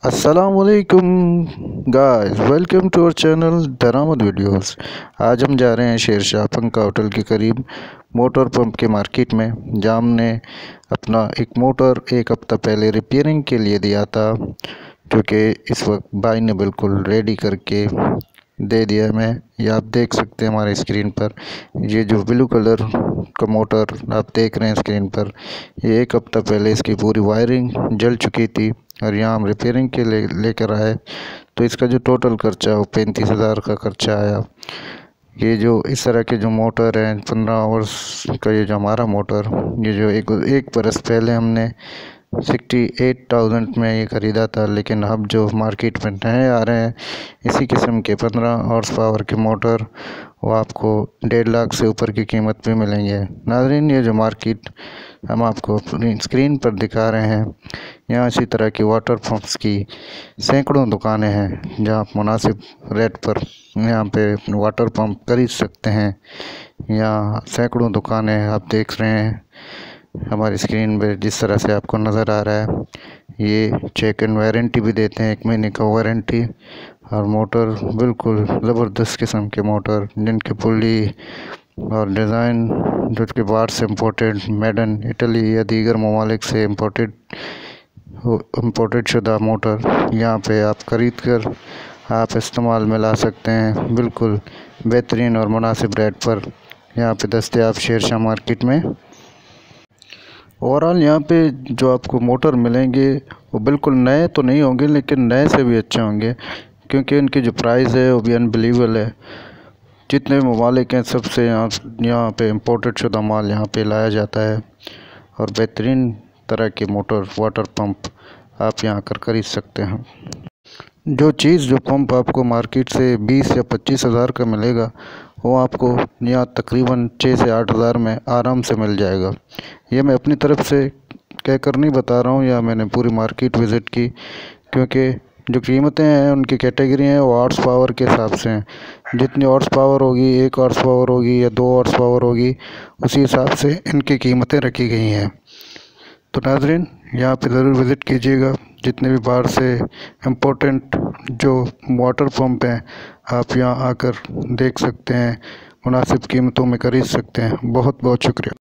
अस्सलामुअलैकुम guys, welcome to our channel दरामद videos. आज हम जा रहे हैं शेरशाह पंखा होटल के करीब मोटर पंप के मार्केट में, जहाँ हमने अपना एक मोटर एक हफ़्ता पहले रिपेयरिंग के लिए दिया था, जो कि इस वक्त भाई ने बिल्कुल रेडी करके दे दिया हमें। ये आप देख सकते हैं हमारे स्क्रीन पर, ये जो ब्लू कलर का मोटर आप देख रहे हैं स्क्रीन पर, ये एक हफ़्ता पहले इसकी पूरी वायरिंग जल चुकी थी और यहाँ हम रिपेयरिंग के लिए लेकर आए। तो इसका जो टोटल खर्चा वो 35,000 का खर्चा आया। ये जो इस तरह के जो मोटर हैं 15 आवर्स का, ये जो हमारा मोटर, ये जो एक बरस पहले हमने 68,000 में ये ख़रीदा था, लेकिन अब जो मार्केट में नए आ रहे हैं इसी किस्म के 15 हॉर्स पावर के मोटर, वो आपको 1.5 लाख से ऊपर की कीमत में मिलेंगे। नाज़रीन, ये जो मार्केट हम आपको अपनी स्क्रीन पर दिखा रहे हैं, यहाँ इसी तरह की वाटर पंप्स की सैकड़ों दुकानें हैं, जहाँ आप मुनासिब रेट पर यहाँ पे वाटर पंप खरीद सकते हैं। यहाँ सैकड़ों दुकानें आप देख रहे हैं हमारी स्क्रीन पे, जिस तरह से आपको नज़र आ रहा है। ये चेक एंड वारंटी भी देते हैं, 1 महीने का वारंटी। और मोटर बिल्कुल ज़बरदस्त किस्म के मोटर, जिनके पुली और डिज़ाइन जो कि बाहर से इम्पोर्टेड, मेड इन इटली या दीगर ममालिक से इम्पोर्टेड शुदा मोटर यहाँ पे आप ख़रीद कर आप इस्तेमाल में ला सकते हैं, बिल्कुल बेहतरीन और मुनासिब रेट पर यहाँ पे दस्तयाब शेरशाह मार्केट में। ओवरऑल यहाँ पे जो आपको मोटर मिलेंगे वो बिल्कुल नए तो नहीं होंगे, लेकिन नए से भी अच्छे होंगे, क्योंकि इनकी जो प्राइस है वो भी अनबिलीवेबल है। जितने भी ममालिक हैं सबसे यहाँ पे इम्पोर्टेड शुदा माल यहाँ पे लाया जाता है, और बेहतरीन तरह के मोटर वाटर पंप आप यहाँ आकर खरीद सकते हैं। जो पंप आपको मार्केट से 20 या 25,000 का मिलेगा, वो आपको यहाँ तकरीबन 6 से 8,000 में आराम से मिल जाएगा। ये मैं अपनी तरफ से कहकर नहीं बता रहा हूँ, या मैंने पूरी मार्केट विज़िट की, क्योंकि जो कीमतें हैं उनकी कैटेगरी हैं वो हॉर्स पावर के हिसाब से हैं। जितनी हॉर्स पावर होगी, 1 हॉर्स पावर होगी या 2 हॉर्स पावर होगी, उसी हिसाब से इनकी कीमतें रखी गई हैं। तो नाज़रीन, यहाँ पे ज़रूर विज़िट कीजिएगा। जितने भी बाहर से इम्पोर्टेंट जो वाटर पंप हैं आप यहाँ आकर देख सकते हैं, मुनासिब कीमतों में खरीद सकते हैं। बहुत बहुत शुक्रिया।